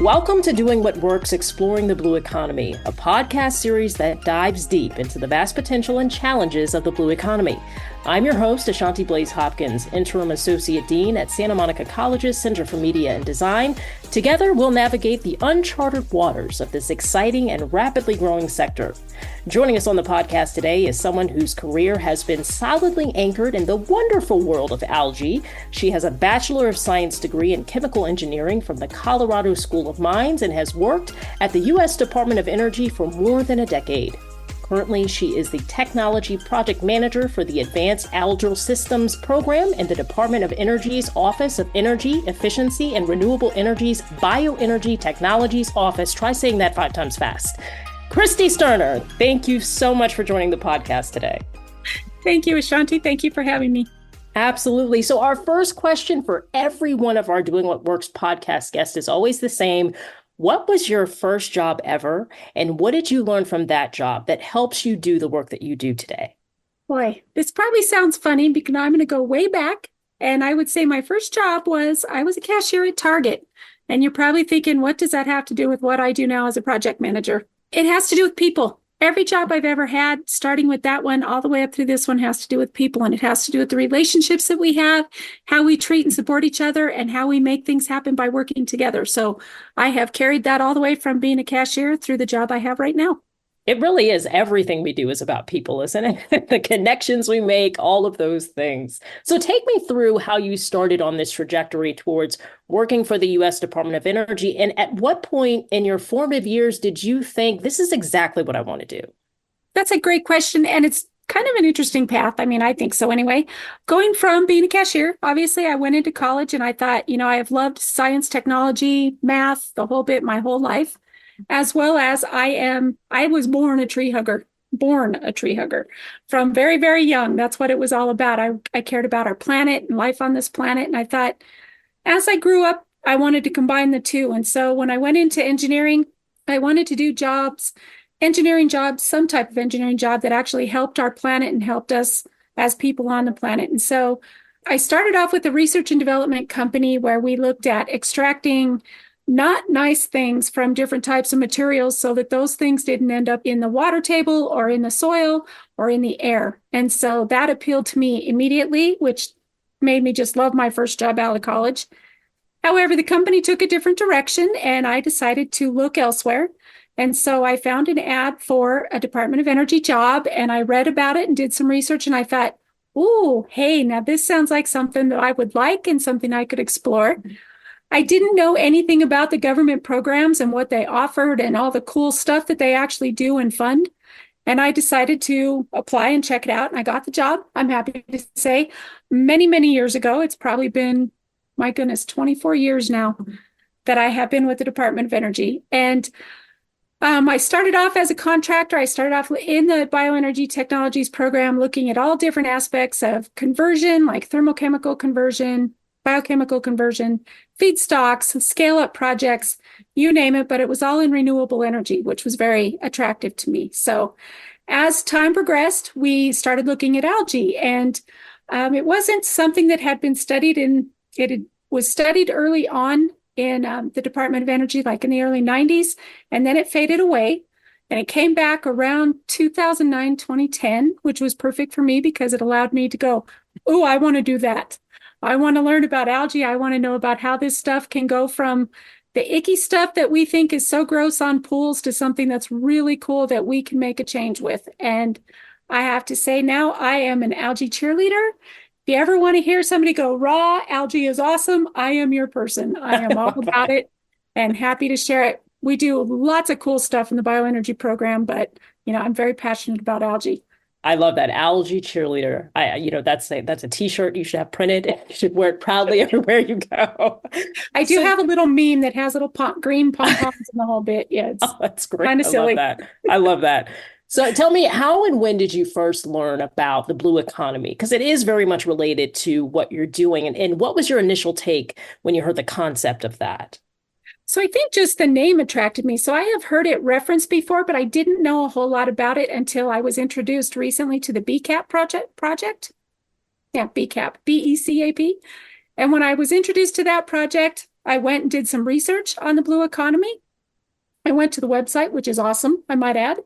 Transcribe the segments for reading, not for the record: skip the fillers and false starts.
Welcome to Doing What Works, Exploring the Blue Economy, a podcast series that dives deep into the vast potential and challenges of the blue economy. I'm your host, Ashanti Blaize-Hopkins, Interim Associate Dean at Santa Monica College's Center for Media and Design. Together, we'll navigate the uncharted waters of this exciting and rapidly growing sector. Joining us on the podcast today is someone whose career has been solidly anchored in the wonderful world of algae. She has a Bachelor of Science degree in Chemical Engineering from the Colorado School of Mines and has worked at the U.S. Department of Energy for more than a decade. Currently, she is the Technology Project Manager for the Advanced Algal Systems Program in the Department of Energy's Office of Energy, Efficiency, and Renewable Energy's Bioenergy Technologies Office. Try saying that 5 times fast. Christy Sterner, thank you so much for joining the podcast today. Thank you, Ashanti. Thank you for having me. Absolutely. So our first question for every one of our Doing What Works podcast guests is always the same. What was your first job ever, and what did you learn from that job that helps you do the work that you do today? Boy, this probably sounds funny because I'm going to go way back, and I would say my first job was I was a cashier at Target. And you're probably thinking, what does that have to do with what I do now as a project manager? It has to do with people. Every job I've ever had, starting with that one all the way up through this one, has to do with people, and it has to do with the relationships that we have, how we treat and support each other, and how we make things happen by working together. So I have carried that all the way from being a cashier through the job I have right now. It really is. Everything we do is about people, isn't it? The connections we make, all of those things. So take me through how you started on this trajectory towards working for the U.S. Department of Energy. And at what point in your formative years did you think this is exactly what I want to do? That's a great question. And it's kind of an interesting path. I mean, I think so anyway. Going from being a cashier, obviously, I went into college and I thought, I have loved science, technology, math, the whole bit my whole life. As well as I was born a tree hugger from very, very young. That's what it was all about. I cared about our planet and life on this planet. And I thought, as I grew up, I wanted to combine the two. And so when I went into engineering, I wanted to do engineering jobs, some type of engineering job that actually helped our planet and helped us as people on the planet. And so I started off with a research and development company where we looked at extracting not nice things from different types of materials so that those things didn't end up in the water table or in the soil or in the air. And so that appealed to me immediately, which made me just love my first job out of college. However, the company took a different direction and I decided to look elsewhere. And so I found an ad for a Department of Energy job and I read about it and did some research and I thought, ooh, hey, now this sounds like something that I would like and something I could explore. I didn't know anything about the government programs and what they offered and all the cool stuff that they actually do and fund. And I decided to apply and check it out. And I got the job. I'm happy to say many, many years ago. It's probably been, my goodness, 24 years now that I have been with the Department of Energy. And I started off as a contractor. I started off in the Bioenergy Technologies Program, looking at all different aspects of conversion, like thermochemical conversion, biochemical conversion, feedstocks, scale-up projects, you name it, but it was all in renewable energy, which was very attractive to me. So as time progressed, we started looking at algae, and it wasn't something that had been studied it was studied early on in the Department of Energy, like in the early 90s, and then it faded away. And it came back around 2009, 2010, which was perfect for me because it allowed me to go, oh, I want to do that. I want to learn about algae. I want to know about how this stuff can go from the icky stuff that we think is so gross on pools to something that's really cool that we can make a change with. And I have to say now I am an algae cheerleader. If you ever want to hear somebody go, raw, algae is awesome, I am your person. I am all about it and happy to share it. We do lots of cool stuff in the bioenergy program, but I'm very passionate about algae. I love that. Algae cheerleader. That's a t-shirt you should have printed. You should wear it proudly everywhere you go. I do have a little meme that has little green pom-poms in the whole bit. Yeah, it's that's great. Kind of silly. I love that. So tell me, how and when did you first learn about the blue economy? Because it is very much related to what you're doing. And what was your initial take when you heard the concept of that? So I think just the name attracted me. So I have heard it referenced before, but I didn't know a whole lot about it until I was introduced recently to the BCAP project. Yeah, BCAP, BECAP. And when I was introduced to that project, I went and did some research on the blue economy. I went to the website, which is awesome, I might add,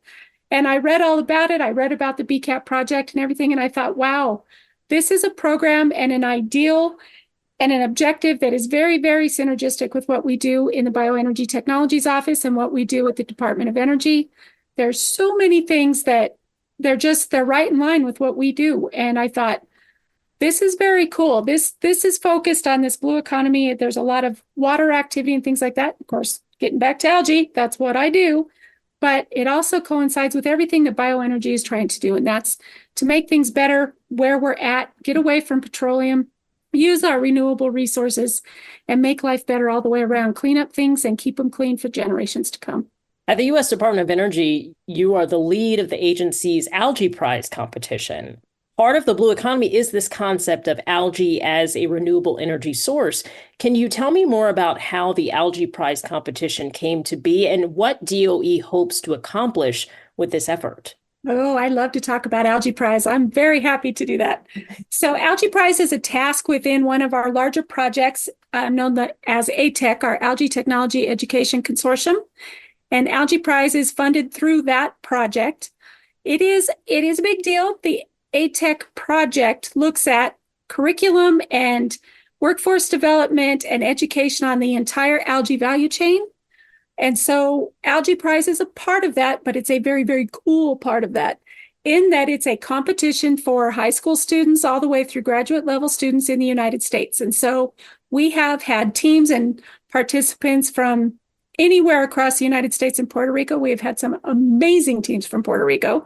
and I read all about it. I read about the BCAP project and everything, and I thought, wow, this is a program and an ideal and an objective that is very, very synergistic with what we do in the Bioenergy Technologies Office and what we do at the Department of Energy. There's so many things that they're right in line with what we do. And I thought, this is very cool. This is focused on this blue economy. There's a lot of water activity and things like that. Of course, getting back to algae, that's what I do. But it also coincides with everything that bioenergy is trying to do. And that's to make things better where we're at, get away from petroleum, use our renewable resources, and make life better all the way around, clean up things and keep them clean for generations to come. At the U.S. Department of Energy, you are the lead of the agency's Algae Prize competition. Part of the blue economy is this concept of algae as a renewable energy source. Can you tell me more about how the Algae Prize competition came to be and what DOE hopes to accomplish with this effort? Oh, I love to talk about Algae Prize. I'm very happy to do that. So Algae Prize is a task within one of our larger projects known as ATEC, our Algae Technology Education Consortium. And Algae Prize is funded through that project. It is a big deal. The ATEC project looks at curriculum and workforce development and education on the entire algae value chain. And so Algae Prize is a part of that, but it's a very, very cool part of that in that it's a competition for high school students all the way through graduate level students in the United States. And so we have had teams and participants from anywhere across the United States and Puerto Rico. We have had some amazing teams from Puerto Rico.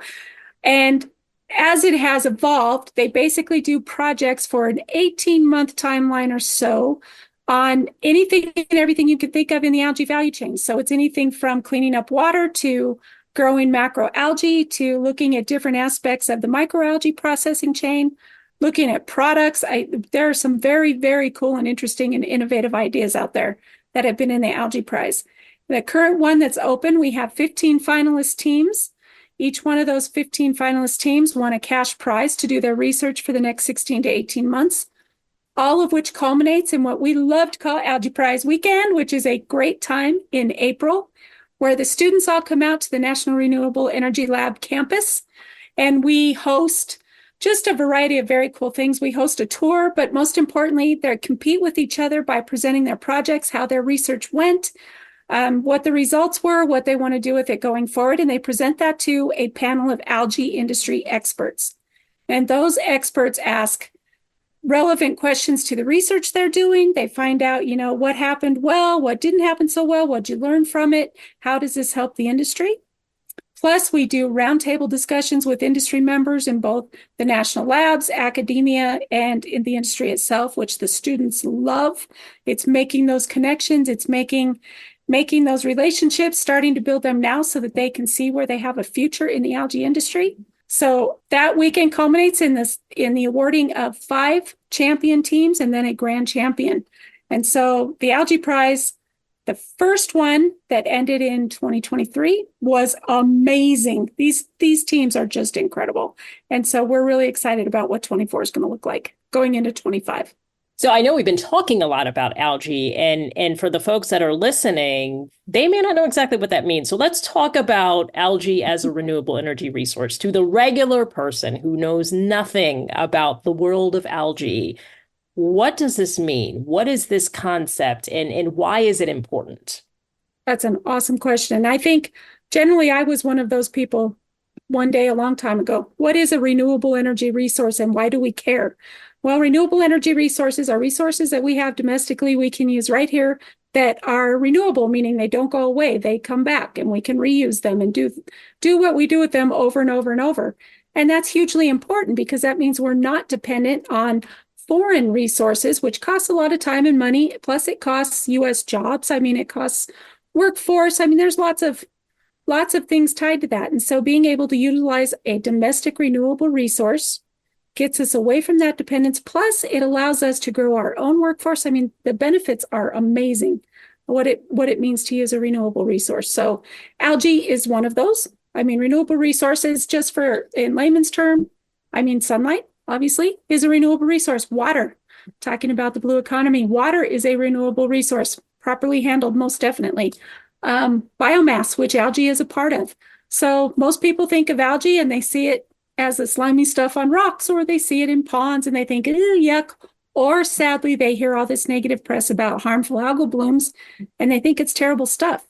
And as it has evolved, they basically do projects for an 18-month timeline or so on anything and everything you could think of in the algae value chain. So it's anything from cleaning up water to growing macroalgae to looking at different aspects of the microalgae processing chain, looking at products. There are some very, very cool and interesting and innovative ideas out there that have been in the Algae Prize. The current one that's open, we have 15 finalist teams. Each one of those 15 finalist teams won a cash prize to do their research for the next 16 to 18 months, all of which culminates in what we love to call Algae Prize Weekend, which is a great time in April, where the students all come out to the National Renewable Energy Lab campus, and we host just a variety of very cool things. We host a tour, but most importantly, they compete with each other by presenting their projects, how their research went, what the results were, what they want to do with it going forward, and they present that to a panel of algae industry experts. And those experts ask relevant questions to the research they're doing. They find out, what happened well, what didn't happen so well, what'd you learn from it, how does this help the industry? Plus, we do roundtable discussions with industry members in both the national labs, academia, and in the industry itself, which the students love. It's making those connections. It's making those relationships, starting to build them now so that they can see where they have a future in the algae industry. So that weekend culminates in the awarding of 5 champion teams and then a grand champion. And so the Algae Prize, the first one that ended in 2023, was amazing. These teams are just incredible. And so we're really excited about what 24 is going to look like going into 25. So I know we've been talking a lot about algae, and for the folks that are listening, they may not know exactly what that means. So let's talk about algae as a renewable energy resource to the regular person who knows nothing about the world of algae. What does this mean? What is this concept, and why is it important? That's an awesome question. And I think generally I was one of those people one day a long time ago. What is a renewable energy resource and why do we care? Well, renewable energy resources are resources that we have domestically we can use right here that are renewable, meaning they don't go away. They come back and we can reuse them and do what we do with them over and over and over. And that's hugely important because that means we're not dependent on foreign resources, which costs a lot of time and money. Plus it costs U.S. jobs. It costs workforce. There's lots of things tied to that. And so being able to utilize a domestic renewable resource gets us away from that dependence. Plus, it allows us to grow our own workforce. The benefits are amazing, what it means to use a renewable resource. So algae is one of those. Renewable resources, just for in layman's term, sunlight, obviously, is a renewable resource. Water. talking about the blue economy. Water is a renewable resource, properly handled, most definitely. Biomass, which algae is a part of. So most people think of algae and they see it as the slimy stuff on rocks, or they see it in ponds and they think, yuck. Or sadly, they hear all this negative press about harmful algal blooms and they think it's terrible stuff.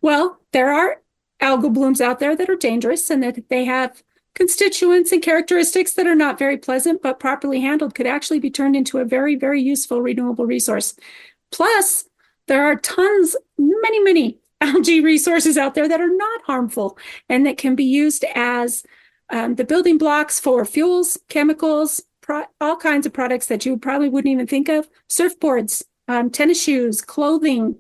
Well, there are algal blooms out there that are dangerous and that they have constituents and characteristics that are not very pleasant, but properly handled could actually be turned into a very, very useful renewable resource. Plus, there are tons, many algae resources out there that are not harmful and that can be used as the building blocks for fuels, chemicals, all kinds of products that you probably wouldn't even think of. Surfboards, tennis shoes, clothing,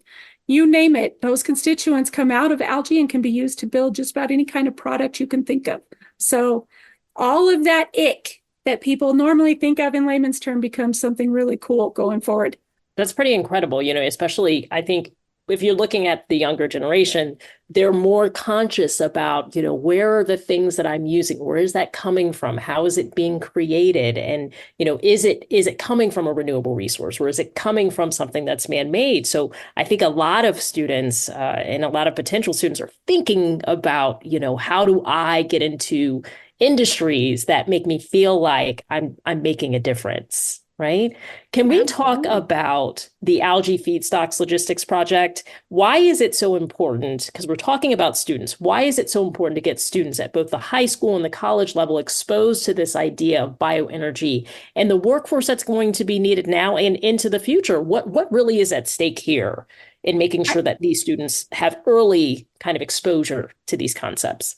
you name it. Those constituents come out of algae and can be used to build just about any kind of product you can think of. So all of that ick that people normally think of in layman's term becomes something really cool going forward. That's pretty incredible, especially I think if you're looking at the younger generation, they're more conscious about, where are the things that I'm using? Where is that coming from? How is it being created? And, is it coming from a renewable resource, or is it coming from something that's man-made? So I think a lot of students and a lot of potential students are thinking about, how do I get into industries that make me feel like I'm making a difference? Right? Can we talk about the algae feedstocks logistics project? Why is it so important? Because we're talking about students. Why is it so important to get students at both the high school and the college level exposed to this idea of bioenergy and the workforce that's going to be needed now and into the future? What really is at stake here in making sure that these students have early kind of exposure to these concepts?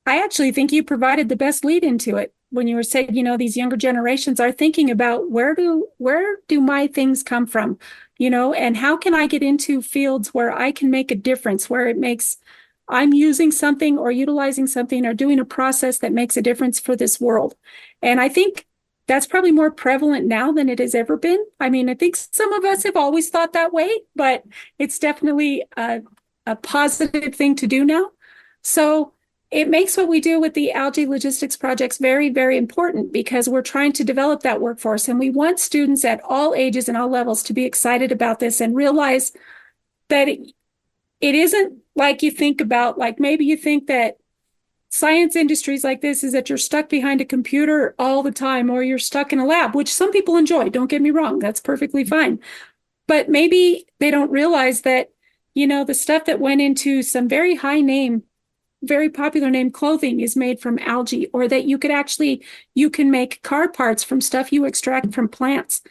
I actually think you provided the best lead into it when you were saying, these younger generations are thinking about where do my things come from, and how can I get into fields where I can make a difference, where I'm using something or utilizing something or doing a process that makes a difference for this world. And I think that's probably more prevalent now than it has ever been. I mean, I think some of us have always thought that way, but it's definitely a positive thing to do now. So it makes what we do with the algae logistics projects very, very important, because we're trying to develop that workforce, and we want students at all ages and all levels to be excited about this and realize that it isn't like you think about, like maybe you think that science industries like this is that you're stuck behind a computer all the time, or you're stuck in a lab, which some people enjoy. Don't get me wrong. That's perfectly fine. But maybe they don't realize that, the stuff that went into some very popular name clothing is made from algae, or that you can make car parts from stuff you extract from plants,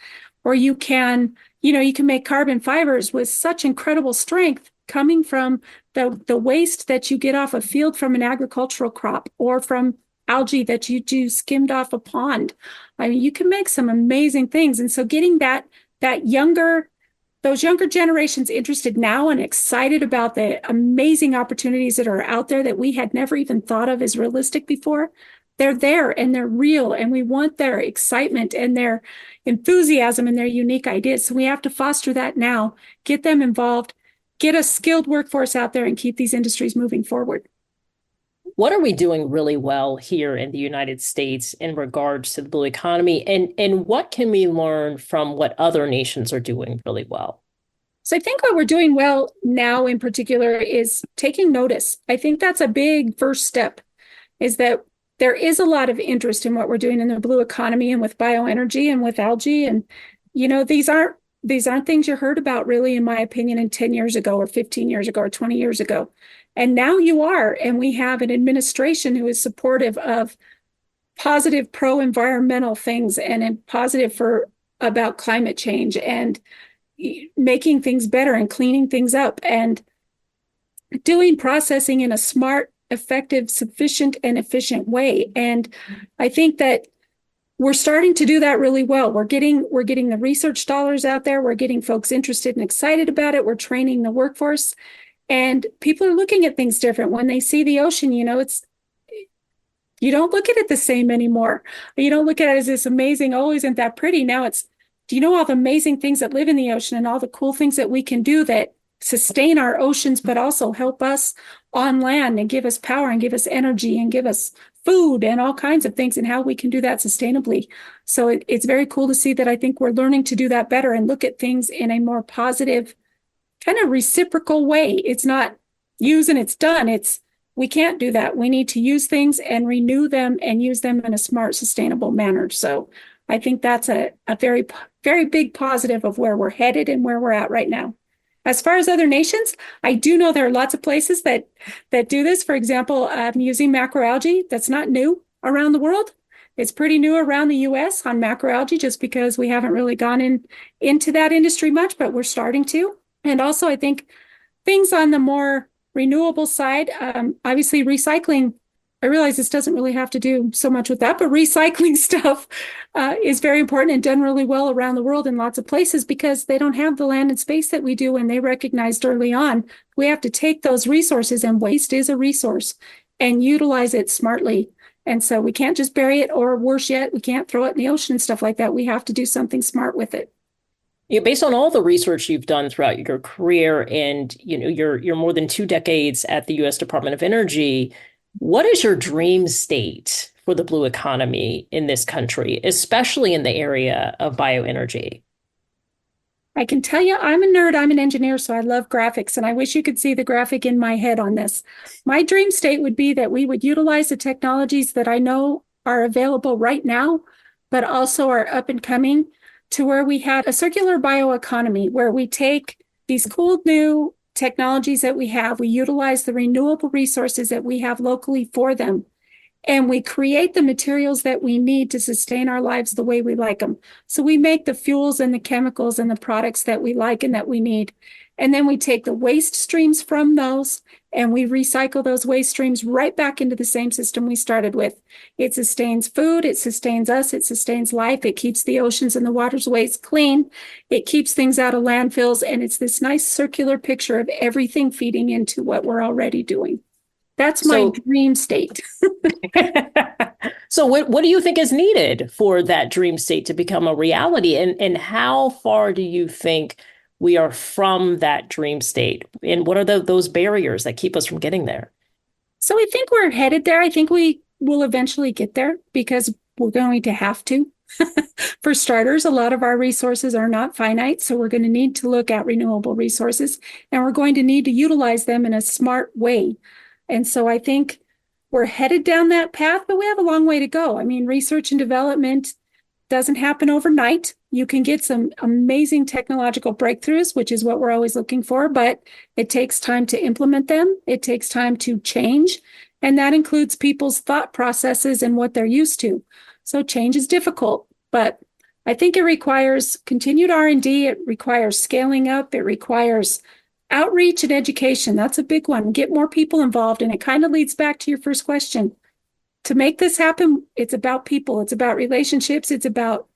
or you can make carbon fibers with such incredible strength coming from the waste that you get off a field from an agricultural crop, or from algae that you skimmed off a pond. I mean, you can make some amazing things. And so getting those younger generations interested now and excited about the amazing opportunities that are out there that we had never even thought of as realistic before. They're there and they're real, and we want their excitement and their enthusiasm and their unique ideas. So we have to foster that now, get them involved, get a skilled workforce out there, and keep these industries moving forward. What are we doing really well here in the United States in regards to the blue economy? And what can we learn from what other nations are doing really well? So I think what we're doing well now in particular is taking notice. I think that's a big first step, is that there is a lot of interest in what we're doing in the blue economy and with bioenergy and with algae. And, these aren't things you heard about really, in my opinion, in 10 years ago or 15 years ago or 20 years ago. And now you are, and we have an administration who is supportive of positive pro-environmental things and positive about climate change and making things better and cleaning things up and doing processing in a smart, effective, sufficient, and efficient way. And I think that we're starting to do that really well. We're getting the research dollars out there. We're getting folks interested and excited about it. We're training the workforce. And people are looking at things different. When they see the ocean, you don't look at it the same anymore. You don't look at it as this amazing, oh, isn't that pretty? Now it's, do you know all the amazing things that live in the ocean and all the cool things that we can do that sustain our oceans, but also help us on land and give us power and give us energy and give us food and all kinds of things, and how we can do that sustainably. So it's very cool to see that. I think we're learning to do that better and look at things in a more positive, kind of reciprocal way. It's not use and it's done. We can't do that. We need to use things and renew them and use them in a smart, sustainable manner. So I think that's a very, very big positive of where we're headed and where we're at right now. As far as other nations, I do know there are lots of places that do this. For example, using macroalgae, that's not new around the world. It's pretty new around the US on macroalgae, just because we haven't really gone into that industry much, but we're starting to. And also, I think things on the more renewable side, obviously recycling, I realize this doesn't really have to do so much with that, but recycling stuff is very important and done really well around the world in lots of places, because they don't have the land and space that we do. And they recognized early on, we have to take those resources, and waste is a resource, and utilize it smartly. And so we can't just bury it, or worse yet, we can't throw it in the ocean and stuff like that. We have to do something smart with it. Based on all the research you've done throughout your career, and you're more than 2 decades at the U.S. Department of Energy, what is your dream state for the blue economy in this country, especially in the area of bioenergy? I can tell you, I'm a nerd. I'm an engineer, so I love graphics, and I wish you could see the graphic in my head on this. My dream state would be that we would utilize the technologies that I know are available right now, but also are up and coming, to where we had a circular bioeconomy, where we take these cool new technologies that we have, we utilize the renewable resources that we have locally for them, and we create the materials that we need to sustain our lives the way we like them. So we make the fuels and the chemicals and the products that we like and that we need. And then we take the waste streams from those, and we recycle those waste streams right back into the same system we started with. It sustains food, it sustains us, it sustains life, it keeps the oceans and the waterways clean, it keeps things out of landfills, and it's this nice circular picture of everything feeding into what we're already doing. That's my dream state. So what do you think is needed for that dream state to become a reality? And how far do you think we are from that dream state? And what are those barriers that keep us from getting there? So I think we're headed there. I think we will eventually get there, because we're going to have to. For starters, a lot of our resources are not finite. So we're going to need to look at renewable resources, and we're going to need to utilize them in a smart way. And so I think we're headed down that path, but we have a long way to go. I mean, research and development doesn't happen overnight. You can get some amazing technological breakthroughs, which is what we're always looking for, but it takes time to implement them. It takes time to change, and that includes people's thought processes and what they're used to. So change is difficult, but I think it requires continued R&D. It requires scaling up. It requires outreach and education. That's a big one. Get more people involved, and it kind of leads back to your first question. To make this happen, it's about people. It's about relationships. It's about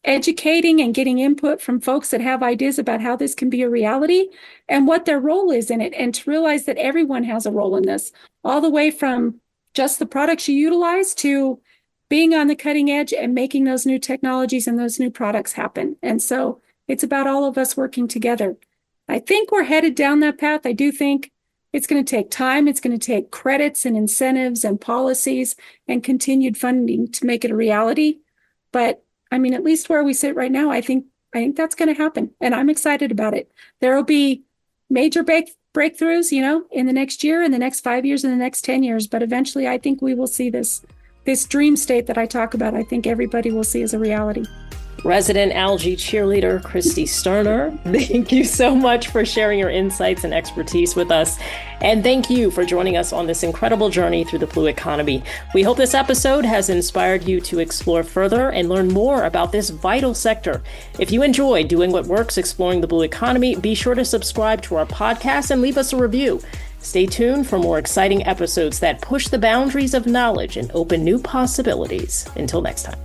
educating and getting input from folks that have ideas about how this can be a reality and what their role is in it, and to realize that everyone has a role in this, all the way from just the products you utilize to being on the cutting edge and making those new technologies and those new products happen. And so it's about all of us working together. I think we're headed down that path. I do think it's going to take time. It's going to take credits and incentives and policies and continued funding to make it a reality. But I mean, at least where we sit right now, I think that's going to happen, and I'm excited about it. There will be major breakthroughs, in the next year, in the next 5 years, in the next 10 years. But eventually, I think we will see this dream state that I talk about. I think everybody will see as a reality. Resident algae cheerleader Christy Sterner, thank you so much for sharing your insights and expertise with us. And thank you for joining us on this incredible journey through the blue economy. We hope this episode has inspired you to explore further and learn more about this vital sector. If you enjoy doing what works, exploring the blue economy, be sure to subscribe to our podcast and leave us a review. Stay tuned for more exciting episodes that push the boundaries of knowledge and open new possibilities. Until next time.